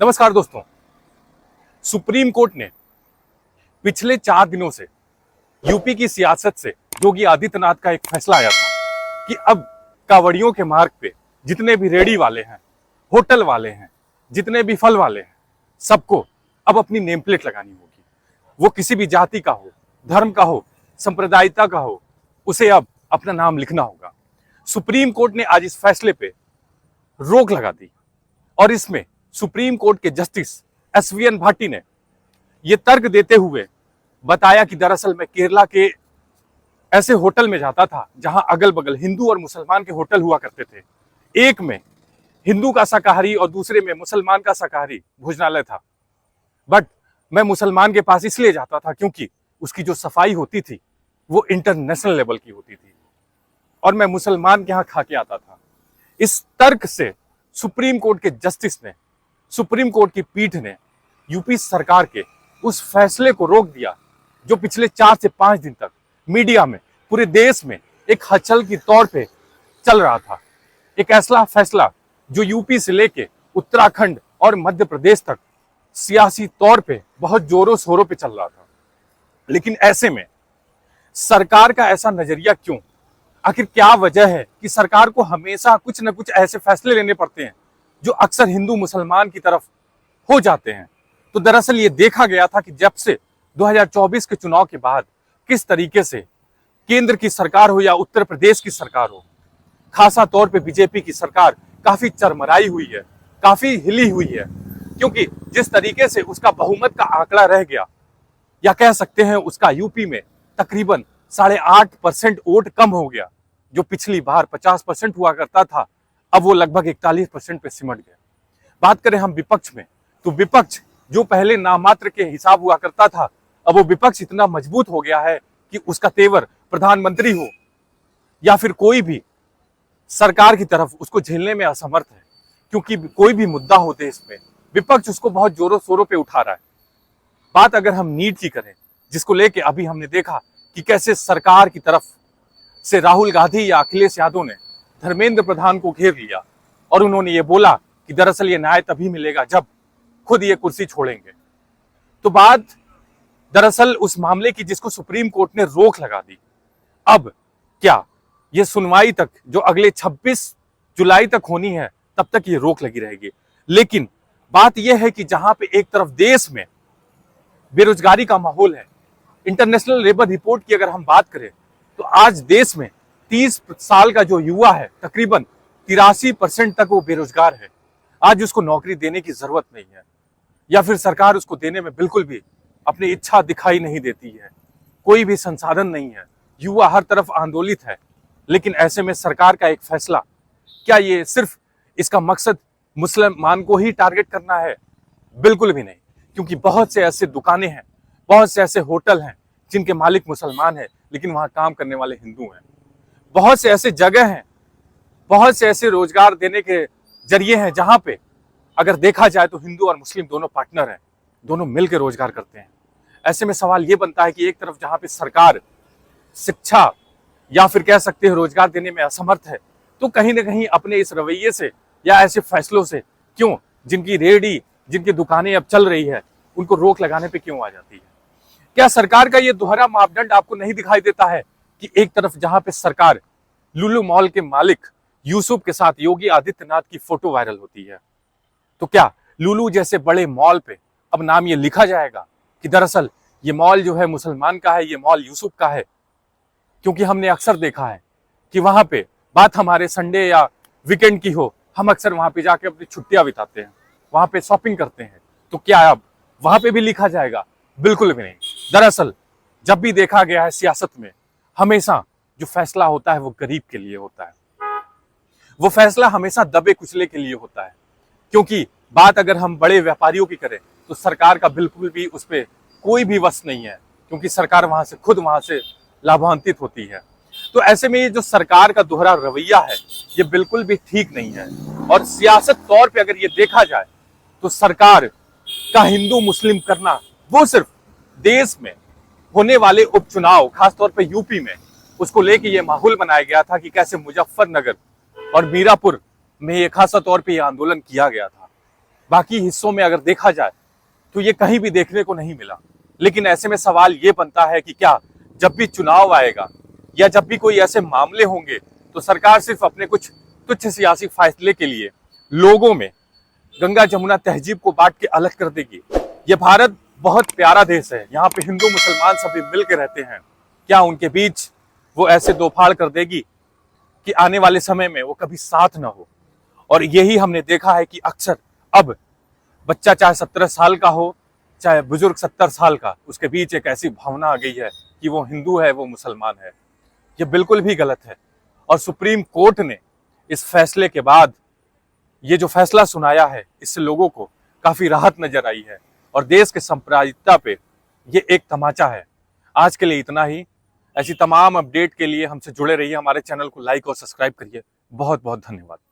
नमस्कार दोस्तों। Supreme court ने पिछले 4 दिनों से यूपी की सियासत से योगी आदित्यनाथ का एक फैसला आया था कि अब कांवड़ियों के मार्ग पे जितने भी रेडी वाले हैं, होटल वाले हैं, जितने भी फल वाले हैं, सबको अब अपनी नेम प्लेट लगानी होगी। वो किसी भी जाति का हो, धर्म का हो, संप्रदायिकता का हो, उसे अब अपना नाम लिखना होगा। सुप्रीम कोर्ट ने आज इस फैसले पे रोक लगा दी और इसमें सुप्रीम कोर्ट के जस्टिस एसवीएन भाटी ने यह तर्क देते हुए बताया कि दरअसल मैं केरला के ऐसे होटल में जाता था जहां अगल बगल हिंदू और मुसलमान के होटल हुआ करते थे। एक में हिंदू का शाकाहारी और दूसरे में मुसलमान का शाकाहारी भोजनालय था, बट मैं मुसलमान के पास इसलिए जाता था क्योंकि उसकी जो सफाई होती थी वो इंटरनेशनल लेवल की होती थी और मैं मुसलमान के यहां खा के आता था। इस तर्क से सुप्रीम कोर्ट के जस्टिस ने, सुप्रीम कोर्ट की पीठ ने यूपी सरकार के उस फैसले को रोक दिया जो पिछले 4 से 5 दिन तक मीडिया में, पूरे देश में एक हलचल की तौर पे चल रहा था। एक ऐसा फैसला जो यूपी से लेके उत्तराखंड और मध्य प्रदेश तक सियासी तौर पे बहुत जोरों शोरों पे चल रहा था। लेकिन ऐसे में सरकार का ऐसा नजरिया क्यों? आखिर क्या वजह है कि सरकार को हमेशा कुछ न कुछ ऐसे फैसले लेने पड़ते हैं जो अक्सर हिंदू मुसलमान की तरफ हो जाते हैं? तो दरअसल ये देखा गया था कि जब से 2024 के चुनाव के बाद किस तरीके से केंद्र की सरकार हो या उत्तर प्रदेश की सरकार हो, खासा तौर पे बीजेपी की सरकार काफी चरमराई हुई है, काफी हिली हुई है, क्योंकि जिस तरीके से उसका बहुमत का आंकड़ा रह गया, या कह सकते हैं उसका यूपी में तकरीबन 8.5% वोट कम हो गया। जो पिछली बार 50% हुआ करता था, अब वो लगभग 41% पे सिमट गया। बात करें हम विपक्ष में, तो विपक्ष जो पहले नामात्र के हिसाब हुआ करता था, अब वो विपक्ष इतना मजबूत हो गया है कि उसका तेवर प्रधानमंत्री हो या फिर कोई भी सरकार की तरफ उसको झेलने में असमर्थ है, क्योंकि कोई भी मुद्दा हो देश में विपक्ष उसको बहुत जोरों शोरों पे उठा रहा है। बात अगर हम नीट की करें, जिसको लेके अभी हमने देखा कि कैसे सरकार की तरफ से राहुल गांधी या अखिलेश यादव ने धर्मेंद्र प्रधान को घेर लिया और उन्होंने ये बोला कि दरअसल ये न्याय तभी मिलेगा जब खुद ये कुर्सी छोड़ेंगे। तो बात दरअसल उस मामले की जिसको सुप्रीम कोर्ट ने रोक लगा दी। अब क्या ये सुनवाई तक जो अगले 26 जुलाई तक होनी है, तब तक ये रोक लगी रहेगी। लेकिन बात यह है कि जहां पे एक तरफ देश में बेरोजगारी का माहौल है, इंटरनेशनल लेबर रिपोर्ट की अगर हम बात करें तो आज देश में 30 साल का जो युवा है तकरीबन 83% तक वो बेरोजगार है। आज उसको नौकरी देने की जरूरत नहीं है, या फिर सरकार उसको देने में बिल्कुल भी अपनी इच्छा दिखाई नहीं देती है। कोई भी संसाधन नहीं है, युवा हर तरफ आंदोलित है। लेकिन ऐसे में सरकार का एक फैसला, क्या ये सिर्फ इसका मकसद मुसलमान को ही टारगेट करना है? बिल्कुल भी नहीं, क्योंकि बहुत से ऐसे दुकानें हैं, बहुत से ऐसे होटल हैं जिनके मालिक मुसलमान हैं लेकिन वहां काम करने वाले हिंदू हैं। बहुत से ऐसे जगह हैं, बहुत से ऐसे रोजगार देने के जरिए हैं जहां पे अगर देखा जाए तो हिंदू और मुस्लिम दोनों पार्टनर हैं, दोनों मिलकर रोजगार करते हैं। ऐसे में सवाल ये बनता है कि एक तरफ जहां पे सरकार शिक्षा या फिर कह सकते हैं रोजगार देने में असमर्थ है, तो कहीं ना कहीं अपने इस रवैये से या ऐसे फैसलों से क्यों जिनकी रेहड़ी, जिनकी दुकानें अब चल रही है, उनको रोक लगाने पे क्यों आ जाती है? क्या सरकार का ये दोहरा मापदंड आपको नहीं दिखाई देता है कि एक तरफ जहां पे सरकार लुलु मॉल के मालिक यूसुफ के साथ योगी आदित्यनाथ की फोटो वायरल होती है, तो क्या लुलु जैसे बड़े मॉल पे अब नाम ये लिखा जाएगा कि दरअसल ये मॉल जो है मुसलमान का है, ये मॉल यूसुफ का है? क्योंकि हमने अक्सर देखा है कि वहां पे बात हमारे संडे या वीकेंड की हो, हम अक्सर वहां पे जाके अपनी छुट्टियां बिताते हैं, वहां पे शॉपिंग करते हैं, तो क्या अब वहां पे भी लिखा जाएगा? बिल्कुल भी नहीं। दरअसल जब भी देखा गया है सियासत में, हमेशा जो फैसला होता है वो गरीब के लिए होता है, वो फैसला हमेशा दबे कुचले के लिए होता है। क्योंकि बात अगर हम बड़े व्यापारियों की करें तो सरकार का बिल्कुल भी उस पर कोई भी वश नहीं है, क्योंकि सरकार वहां से खुद वहां से लाभान्वित होती है। तो ऐसे में ये जो सरकार का दोहरा रवैया है, ये बिल्कुल भी ठीक नहीं है। और सियासत तौर पे अगर ये देखा जाए तो सरकार का हिंदू मुस्लिम करना, वो सिर्फ देश में होने वाले उपचुनाव, खासतौर पे यूपी में, उसको लेके ये माहौल बनाया गया था कि कैसे मुजफ्फरनगर और मीरापुर में ये खासा तौर पे ये आंदोलन किया गया था। बाकी हिस्सों में अगर देखा जाए तो ये कहीं भी देखने को नहीं मिला। लेकिन ऐसे में सवाल ये बनता है कि क्या जब भी चुनाव आएगा या जब भी कोई ऐसे मामले होंगे तो सरकार सिर्फ अपने कुछ तुच्छ सियासी फायसले के लिए लोगों में गंगा जमुना तहजीब को बांट के अलग कर देगी? ये भारत बहुत प्यारा देश है, यहाँ पे हिंदू मुसलमान सभी मिलकर रहते हैं। क्या उनके बीच वो ऐसे दो फाड़ कर देगी कि आने वाले समय में वो कभी साथ ना हो? और यही हमने देखा है कि अक्सर अब बच्चा चाहे 17 साल का हो, चाहे बुजुर्ग 70 साल का, उसके बीच एक ऐसी भावना आ गई है कि वो हिंदू है, वो मुसलमान है। ये बिल्कुल भी गलत है। और सुप्रीम कोर्ट ने इस फैसले के बाद ये जो फैसला सुनाया है, इससे लोगों को काफी राहत नजर आई है और देश के सांप्रदायिकता पे ये एक तमाचा है। आज के लिए इतना ही। ऐसी तमाम अपडेट के लिए हमसे जुड़े रहिए, हमारे चैनल को लाइक और सब्सक्राइब करिए। बहुत बहुत धन्यवाद।